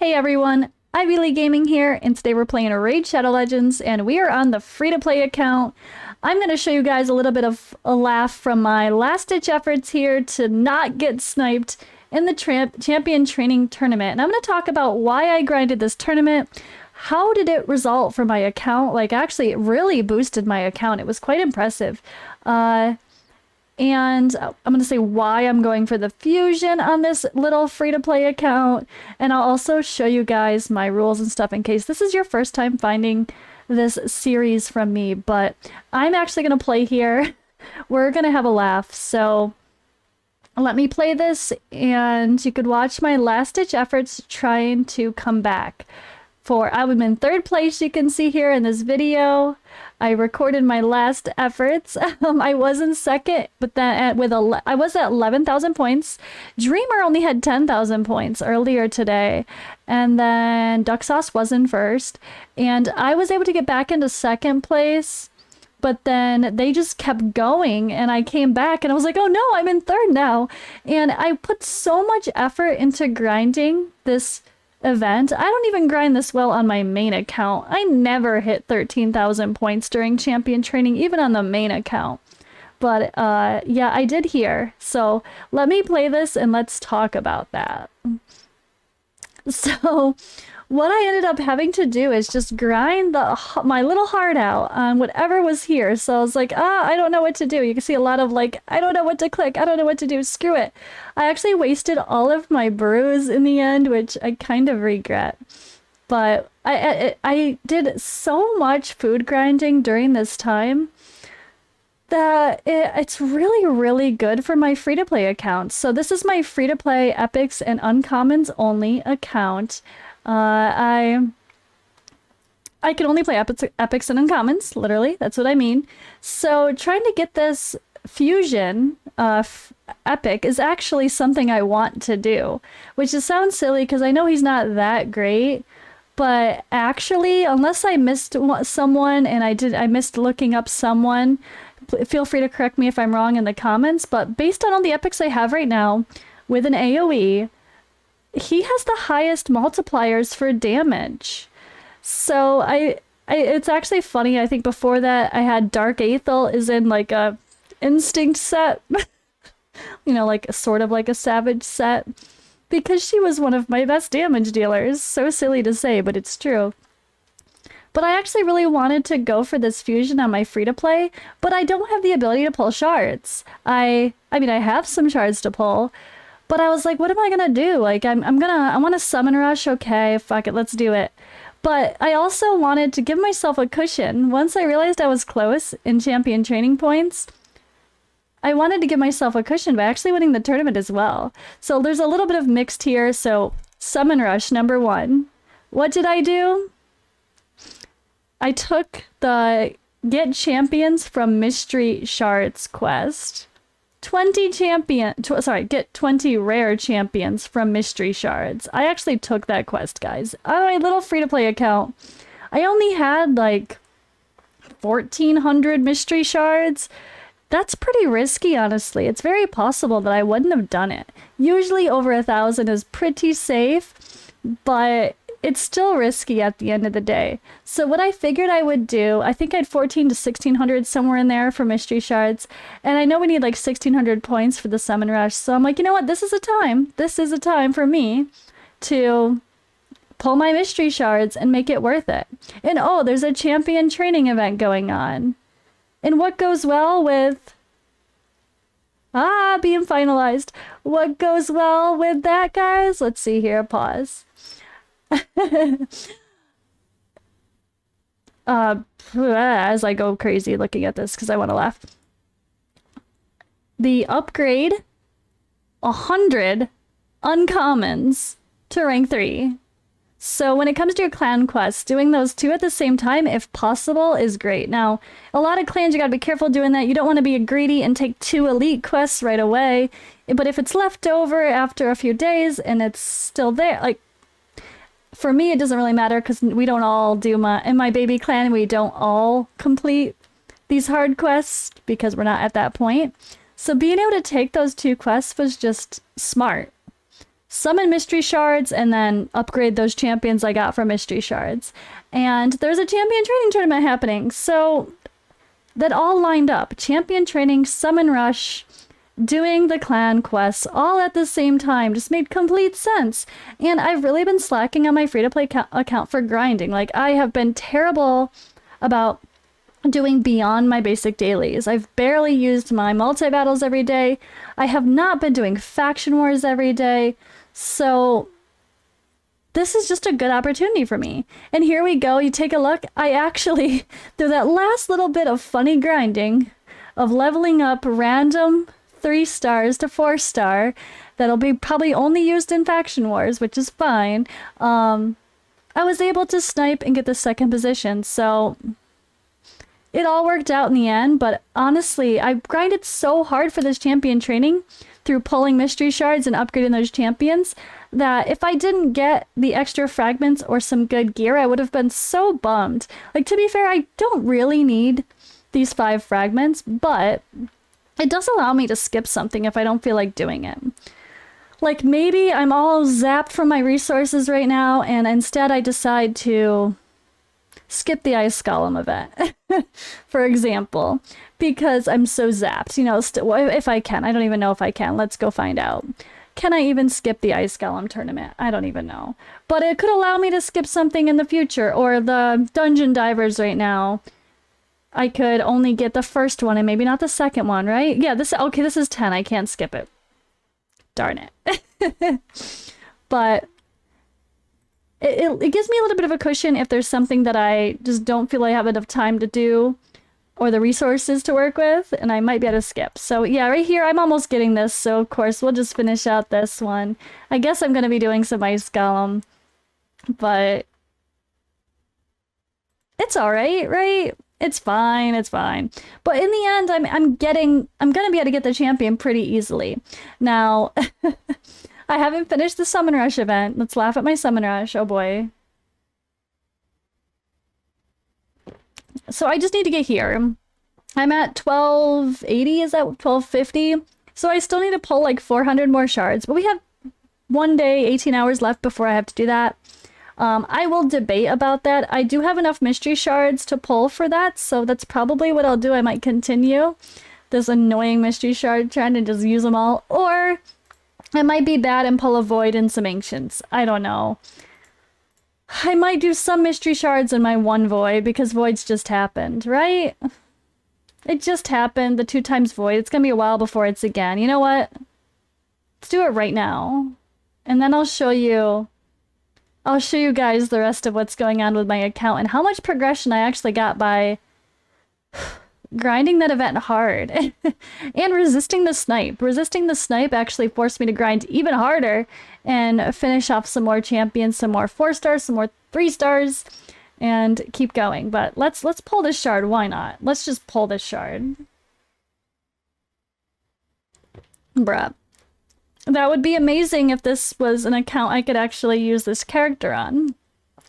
Hey everyone, Ivy League Gaming here, and today we're playing Raid Shadow Legends, and we are on the free-to-play account. I'm going to show you guys a little bit of a laugh from my last-ditch efforts here to not get sniped in the champion training tournament. And I'm going to talk about why I grinded this tournament, how did it result for my account. Like, actually, it really boosted my account. It was quite impressive. And I'm going to say why I'm going for the fusion on this little free-to-play account. And I'll also show you guys my rules and stuff in case this is your first time finding this series from me. But I'm actually going to play here. We're going to have a laugh. So let me play this and you could watch my last-ditch efforts trying to come back. I'm in third place, you can see here in this video. I recorded my last efforts. I was in second, but then I was at 11,000 points. Dreamer only had 10,000 points earlier today. And then Duck Sauce was in first. And I was able to get back into second place. But then they just kept going and I came back and I was like, oh no, I'm in third now. And I put so much effort into grinding this event. I don't even grind this well on my main account. I never hit 13,000 points during champion training, even on the main account. But yeah, I did here. So let me play this and let's talk about that. So what I ended up having to do is just grind my little heart out on whatever was here. So I was like, I don't know what to do. You can see a lot of like, I don't know what to click. I don't know what to do. Screw it. I actually wasted all of my brews in the end, which I kind of regret. But I did so much food grinding during this time that it's really, really good for my free-to-play account. So this is my free-to-play epics and uncommons only account. I can only play epics and uncommons, literally. That's what I mean. So trying to get this fusion epic is actually something I want to do, which sounds silly because I know he's not that great. But actually, unless I missed someone and I missed looking up someone, feel free to correct me if I'm wrong in the comments. But based on all the epics I have right now with an AoE, he has the highest multipliers for damage. So it's actually funny. I think before that I had Dark Aethel is in like a instinct set, you know, like sort of like a savage set, because she was one of my best damage dealers. So silly to say, but it's true. But I actually really wanted to go for this fusion on my free-to-play, but I don't have the ability to pull shards. I mean, I have some shards to pull, but I was like, what am I gonna do? Like, I want to summon rush. Okay, fuck it, let's do it. But I also wanted to give myself a cushion. Once I realized I was close in champion training points, I wanted to give myself a cushion by actually winning the tournament as well. So there's a little bit of mixed here. So summon rush number 1. What did I do? I took the get champions from mystery shards quest. Get 20 rare champions from mystery shards. I actually took that quest, guys. On my little free-to-play account, I only had like 1,400 mystery shards. That's pretty risky, honestly. It's very possible that I wouldn't have done it. Usually over 1,000 is pretty safe, but it's still risky at the end of the day. So what I figured I would do, I think I had 1,400 to 1,600 somewhere in there for mystery shards. And I know we need like 1,600 points for the summon rush. So I'm like, you know what? This is a time. This is a time for me to pull my mystery shards and make it worth it. And oh, there's a champion training event going on. And what goes well with... being finalized. What goes well with that, guys? Let's see here. Pause. As I go crazy looking at this because I want to laugh. The upgrade 100 uncommons to rank 3. So when it comes to your clan quests, doing those 2 at the same time, if possible, is great. Now, a lot of clans, you gotta be careful doing that. You don't want to be greedy and take 2 elite quests right away. But if it's left over after a few days and it's still there, like, for me, it doesn't really matter because we don't all do in my baby clan, we don't all complete these hard quests because we're not at that point. So being able to take those 2 quests was just smart. summon mystery shards, and then upgrade those champions I got from mystery shards. And there's a champion training tournament happening, so that all lined up. Champion training, summon rush, doing the clan quests all at the same time just made complete sense. And I've really been slacking on my free-to-play account for grinding. Like, I have been terrible about doing beyond my basic dailies. I've barely used my multi-battles every day. I have not been doing faction wars every day. So this is just a good opportunity for me. And here we go. You take a look. I actually, through that last little bit of funny grinding of leveling up random 3 stars to 4 star, that'll be probably only used in faction wars, which is fine. I was able to snipe and get the 2nd position. So it all worked out in the end, but honestly, I grinded so hard for this champion training through pulling mystery shards and upgrading those champions that if I didn't get the extra fragments or some good gear, I would have been so bummed. Like, to be fair, I don't really need these 5 fragments, but it does allow me to skip something if I don't feel like doing it. Like, maybe I'm all zapped from my resources right now, and instead I decide to skip the Ice Golem event, for example, because I'm so zapped, you know, if I can. I don't even know if I can. Let's go find out. Can I even skip the Ice Golem tournament? I don't even know. But it could allow me to skip something in the future, or the Dungeon Divers right now. I could only get the first one and maybe not the second one, right? Yeah, this is 10. I can't skip it. Darn it. But it gives me a little bit of a cushion if there's something that I just don't feel I have enough time to do or the resources to work with, and I might be able to skip. So yeah, right here, I'm almost getting this, so of course we'll just finish out this one. I guess I'm going to be doing some Ice Golem, but it's alright, right? It's fine, it's fine. But in the end, I'm going to be able to get the champion pretty easily. Now, I haven't finished the Summon Rush event. Let's laugh at my Summon Rush. Oh boy. So I just need to get here. I'm at 1280, is that 1250? So I still need to pull like 400 more shards, but we have 1 day, 18 hours left before I have to do that. I will debate about that. I do have enough mystery shards to pull for that, so that's probably what I'll do. I might continue this annoying mystery shard, trying to just use them all, or I might be bad and pull a void and some ancients. I don't know. I might do some mystery shards in my 1 void, because voids just happened, right? It just happened, the 2 times void. It's gonna be a while before it's again. You know what? Let's do it right now. And then I'll show you guys the rest of what's going on with my account and how much progression I actually got by grinding that event hard and resisting the snipe. Resisting the snipe actually forced me to grind even harder and finish off some more champions, some more 4 stars, some more 3 stars, and keep going. But let's pull this shard. Why not? Let's just pull this shard. Bruh. That would be amazing if this was an account I could actually use this character on.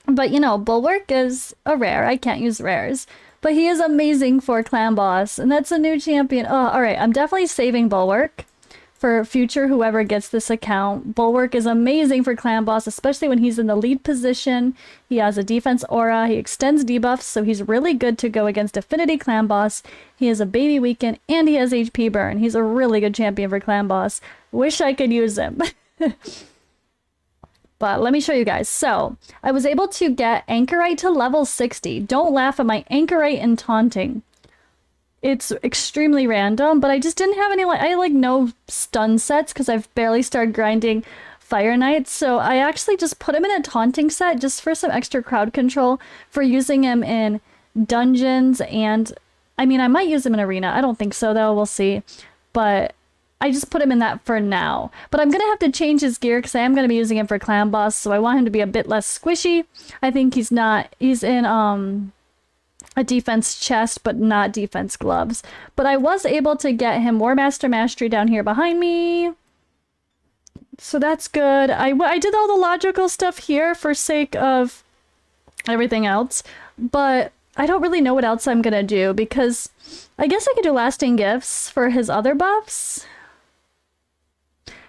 But you know, Bulwark is a rare. I can't use rares. But he is amazing for Clan Boss, and that's a new champion. Oh, alright, I'm definitely saving Bulwark for future whoever gets this account. Bulwark is amazing for Clan Boss, especially when he's in the lead position. He has a defense aura, he extends debuffs, so he's really good to go against Affinity Clan Boss. He has a baby weaken, and he has HP burn. He's a really good champion for Clan Boss. Wish I could use him. But let me show you guys. So, I was able to get Anchorite to level 60. Don't laugh at my Anchorite and Taunting. It's extremely random, but I just didn't have any, I like no stun sets because I've barely started grinding Fire Knights. So I actually just put him in a Taunting set just for some extra crowd control for using him in dungeons, and I mean, I might use him in Arena. I don't think so though, we'll see. But I just put him in that for now. But I'm going to have to change his gear because I am going to be using him for Clan Boss, so I want him to be a bit less squishy. I think he's in a defense chest, but not defense gloves. But I was able to get him War Master Mastery down here behind me. So that's good. I did all the logical stuff here for sake of everything else. But I don't really know what else I'm going to do, because I guess I could do Lasting Gifts for his other buffs.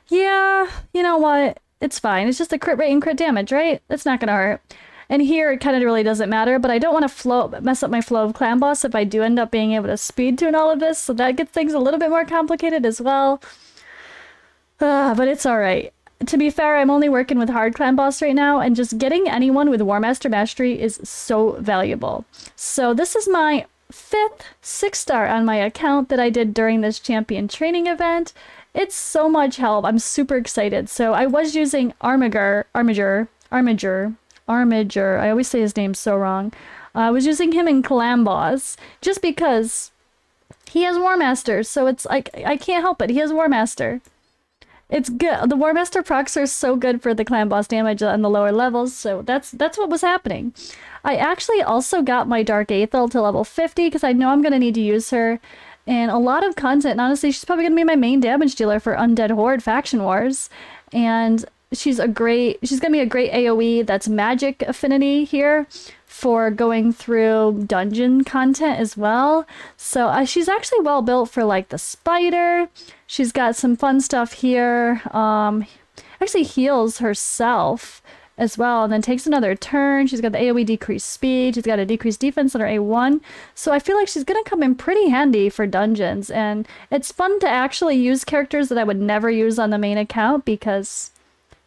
Yeah, you know what? It's fine. It's just a crit rate and crit damage, right? That's not gonna hurt. And here it kind of really doesn't matter, but I don't want to mess up my flow of clan boss if I do end up being able to speed tune all of this, so that gets things a little bit more complicated as well. But it's alright. To be fair, I'm only working with hard clan boss right now, and just getting anyone with War Master Mastery is so valuable. So this is my 5th 6-star on my account that I did during this champion training event. It's so much help. I'm super excited. So I was using Armiger. I always say his name so wrong. I was using him in Clan Boss just because he has War Master. So it's like, I can't help it. He has War Master. It's good. The War Master procs are so good for the Clan Boss damage on the lower levels. So that's what was happening. I actually also got my Dark Aethel to level 50 because I know I'm going to need to use her in a lot of content. And honestly, she's probably going to be my main damage dealer for Undead Horde Faction Wars. And she's going to be a great AoE that's magic affinity here for going through dungeon content as well. So she's actually well built for like the spider. She's got some fun stuff here. Actually heals herself as well, and then takes another turn. She's got the AoE decreased speed. She's got a decreased defense on her A1. So I feel like she's going to come in pretty handy for dungeons. And it's fun to actually use characters that I would never use on the main account because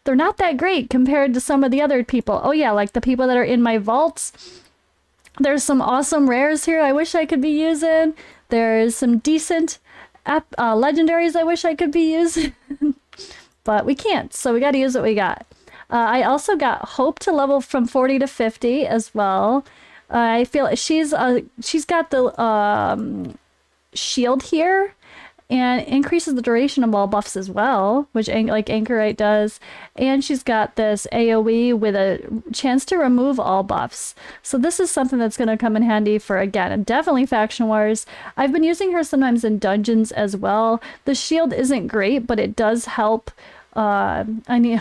they're not that great compared to some of the other people. Oh yeah, like the people that are in my vaults. There's some awesome rares here I wish I could be using. There's some decent legendaries I wish I could be using. But we can't, so we got to use what we got. I also got Hope to level from 40 to 50 as well. I feel she's got the shield here and increases the duration of all buffs as well, which like Anchorite does. And she's got this AoE with a chance to remove all buffs. So this is something that's going to come in handy for, again, definitely Faction Wars. I've been using her sometimes in dungeons as well. The shield isn't great, but it does help. I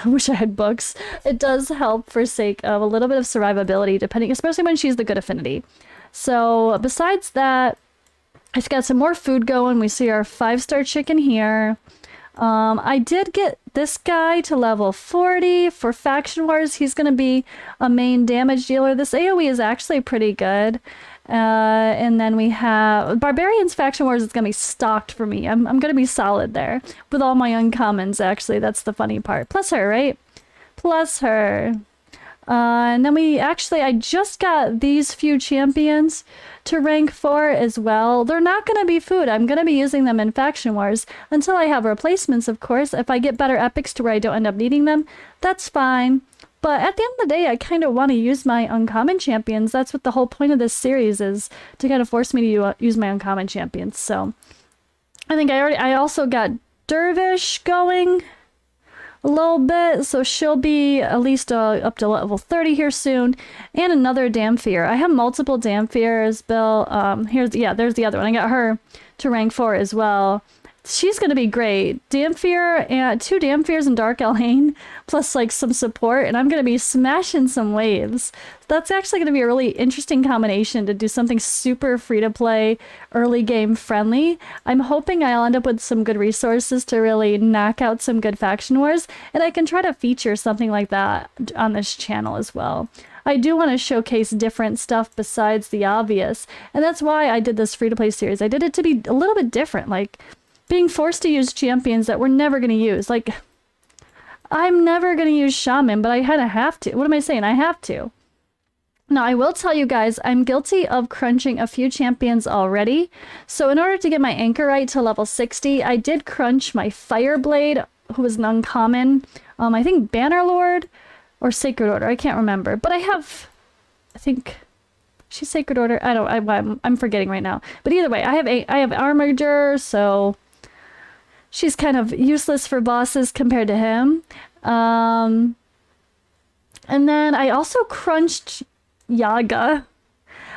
wish I had books. It does help for sake of a little bit of survivability, depending, especially when she's the good affinity. So besides that, I just got some more food going. We see our 5-star chicken here. I did get this guy to level 40 for Faction Wars. He's going to be a main damage dealer. This AoE is actually pretty good. And then we have Barbarians Faction Wars is going to be stocked for me. I'm going to be solid there with all my uncommons, actually. That's the funny part. Plus her, right? Plus her. And then I just got these few champions to rank 4 as well. They're not going to be food. I'm going to be using them in Faction Wars until I have replacements, of course. If I get better epics to where I don't end up needing them, that's fine. But at the end of the day, I kind of want to use my uncommon champions. That's what the whole point of this series is, to kind of force me to use my uncommon champions. So I think I also got Dervish going a little bit, so she'll be at least up to level 30 here soon, and another Damphir. I have multiple Damphirs built. There's the other one. I got her to rank 4 as well. She's gonna be great. Damphir and 2 Damphirs and Dark Elhain, plus like some support, and I'm gonna be smashing some waves. That's actually gonna be a really interesting combination to do something super free to play, early game friendly. I'm hoping I'll end up with some good resources to really knock out some good Faction Wars, and I can try to feature something like that on this channel as well. I do want to showcase different stuff besides the obvious, and that's why I did this free to play series. I did it to be a little bit different, like being forced to use champions that we're never going to use. Like, I'm never going to use Shaman, but I kind of have to. What am I saying? I have to. Now, I will tell you guys, I'm guilty of crunching a few champions already. So in order to get my Anchorite to level 60, I did crunch my Fireblade, who was an uncommon. I think Bannerlord or Sacred Order. I can't remember. But I think she's Sacred Order. I'm forgetting right now. But either way, I have Armiger, so she's kind of useless for bosses compared to him. And then I also crunched Yaga.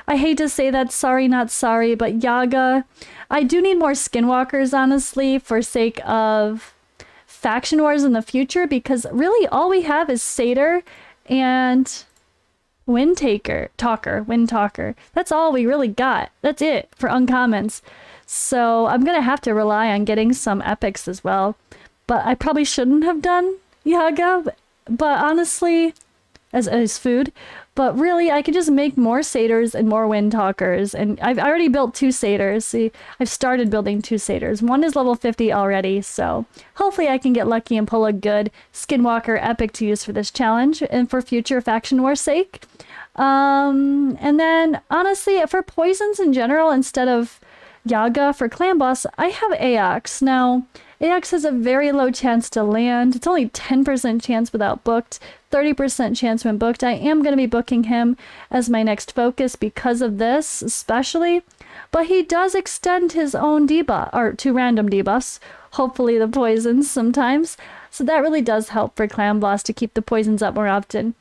I hate to say that, sorry not sorry, but Yaga. I do need more Skinwalkers, honestly, for sake of Faction Wars in the future, because really all we have is Satyr and Wind Talker. That's all we really got. That's it for uncommons. So I'm going to have to rely on getting some epics as well. But I probably shouldn't have done Yaga. but honestly, as food, but really I could just make more satyrs and more wind talkers, and I already built 2 satyrs. See, I've started building 2 satyrs. One is level 50 already, so hopefully I can get lucky and pull a good skinwalker epic to use for this challenge and for future faction war's sake. And then honestly, for poisons in general, instead of Yaga for clan boss, I have Aox. Now Aox has a very low chance to land. It's only 10% chance without booked, 30% chance when booked. I am going to be booking him as my next focus because of this, especially. But he does extend his own debuff, or 2 random debuffs, hopefully the poisons sometimes. So that really does help for clan boss to keep the poisons up more often.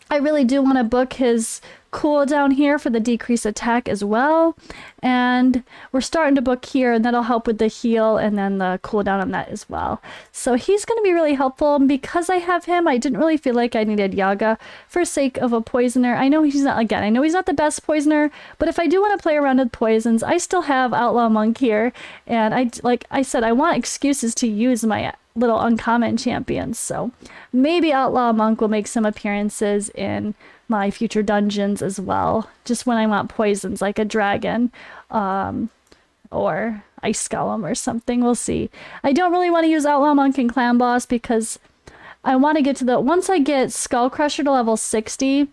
I really do want to book his cooldown here for the decreased attack as well. And we're starting to book here, and that'll help with the heal and then the cooldown on that as well. So he's going to be really helpful. And because I have him, I didn't really feel like I needed Yaga for sake of a poisoner. I know he's not, again, I know he's not the best poisoner, but if I do want to play around with poisons, I still have Outlaw Monk here. And like I said, I want excuses to use my little uncommon champions, so maybe Outlaw Monk will make some appearances in my future dungeons as well, just when I want poisons like a dragon or ice golem or something. We'll see. I don't really want to use Outlaw Monk and clan boss because I want to get to the, once I get Skull Crusher to level 60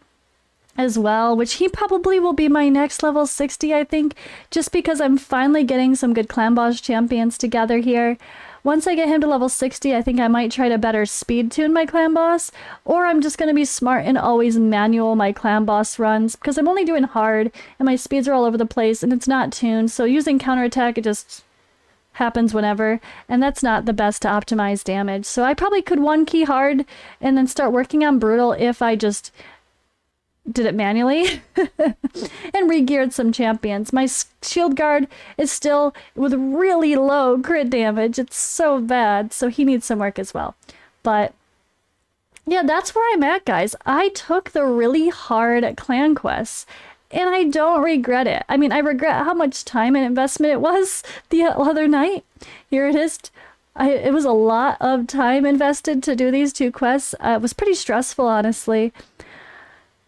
as well, which he probably will be my next level 60, I think, just because I'm finally getting some good clan boss champions together here. Once I get him to level 60, I think I might try to better speed tune my clan boss, or I'm just going to be smart and always manual my clan boss runs, because I'm only doing hard, and my speeds are all over the place, and it's not tuned, so using counterattack, it just happens whenever, and that's not the best to optimize damage. So I probably could 1-key hard, and then start working on brutal if I just did it manually and re-geared some champions. My shield guard is still with really low crit damage. It's so bad, so he needs some work as well. But yeah, that's where I'm at, guys. I took the really hard clan quests and I don't regret it. I mean, I regret how much time and investment it was the other night. Here it is. It was a lot of time invested to do these 2 quests. It was pretty stressful, honestly.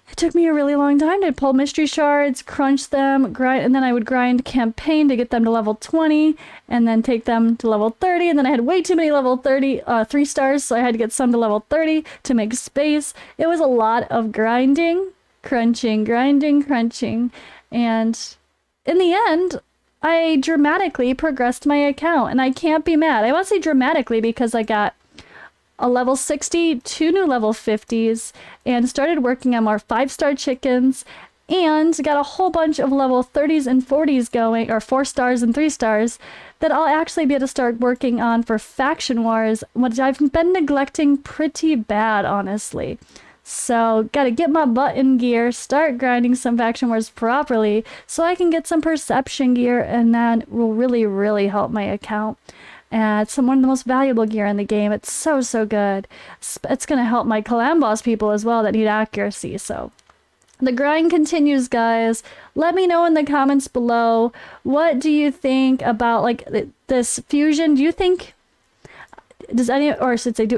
It took me a really long time to pull mystery shards, crunch them, grind, and then I would grind campaign to get them to level 20, and then take them to level 30, and then I had way too many level 30 3 stars, so I had to get some to level 30 to make space. It was a lot of grinding, crunching, grinding, crunching, and in the end, I dramatically progressed my account, and I can't be mad. I want to say dramatically because I got a level 60, 2 new level 50s, and started working on more 5-star chickens, and got a whole bunch of level 30s and 40s going, or 4 stars and 3 stars, that I'll actually be able to start working on for faction wars, which I've been neglecting pretty bad, honestly. So, gotta get my butt in gear, start grinding some faction wars properly, so I can get some perception gear, and that will really, really help my account. It's one of the most valuable gear in the game. It's so, so good. It's going to help my clan boss people as well that need accuracy. So the grind continues, guys. Let me know in the comments below. What do you think about like this fusion? Do you think, do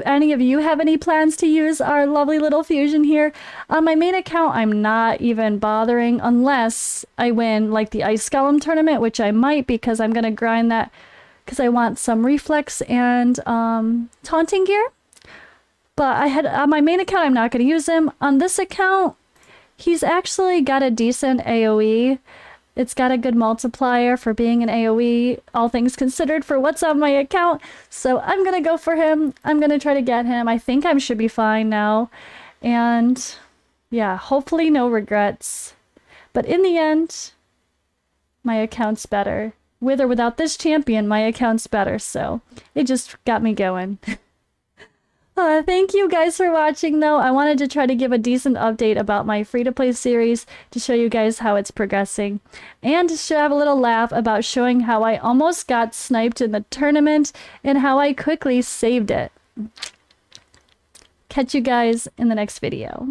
any of you have any plans to use our lovely little fusion here? On my main account, I'm not even bothering unless I win like the Ice Golem tournament, which I might because I'm going to grind that because I want some reflex and taunting gear. But I had on my main account, I'm not going to use him. On this account, he's actually got a decent AoE. It's got a good multiplier for being an AoE, all things considered, for what's on my account. So I'm going to go for him. I'm going to try to get him. I think I should be fine now. And yeah, hopefully no regrets. But in the end, my account's better. With or without this champion, my account's better, so it just got me going. Thank you guys for watching, though. I wanted to try to give a decent update about my free-to-play series to show you guys how it's progressing, and to have a little laugh about showing how I almost got sniped in the tournament and how I quickly saved it. Catch you guys in the next video.